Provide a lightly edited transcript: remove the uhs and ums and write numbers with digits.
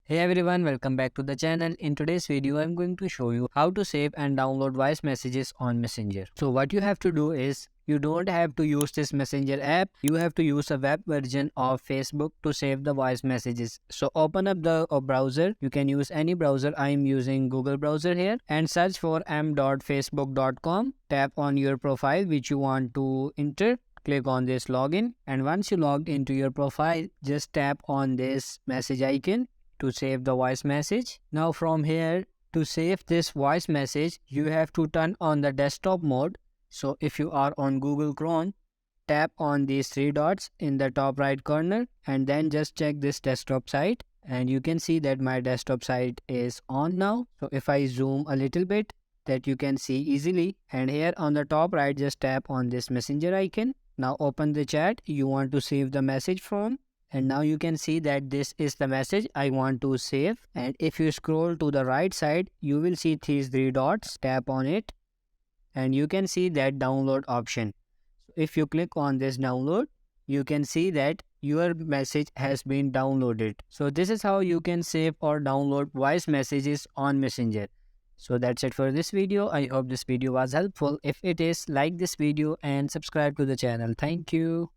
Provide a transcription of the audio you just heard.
Hey everyone, welcome back to the channel. In today's video, I'm going to show you how to save and download voice messages on Messenger. So what you have to do is, you don't have to use this Messenger app. You have to use a web version of Facebook to save the voice messages. So open up the browser. You can use any browser. I'm using Google browser here and search for m.facebook.com. Tap on your profile which you want to enter. Click on this login, and once you logged into your profile, just tap on this message icon to save the voice message. Now from here, to save this voice message, you have to turn on the desktop mode. So if you are on Google Chrome, tap on these three dots in the top right corner and then just check this desktop site, and you can see that my desktop site is on now. So if I zoom a little bit, that you can see easily, and here on the top right, just tap on this messenger icon. Now open the chat you want to save the message from, and now you can see that this is the message I want to save. And if you scroll to the right side, you will see these three dots. Tap on it and you can see that download option. So if you click on this download, you can see that your message has been downloaded. So this is how you can save or download voice messages on Messenger. So that's it for this video. I hope this video was helpful. If it is, like this video and subscribe to the channel. Thank you.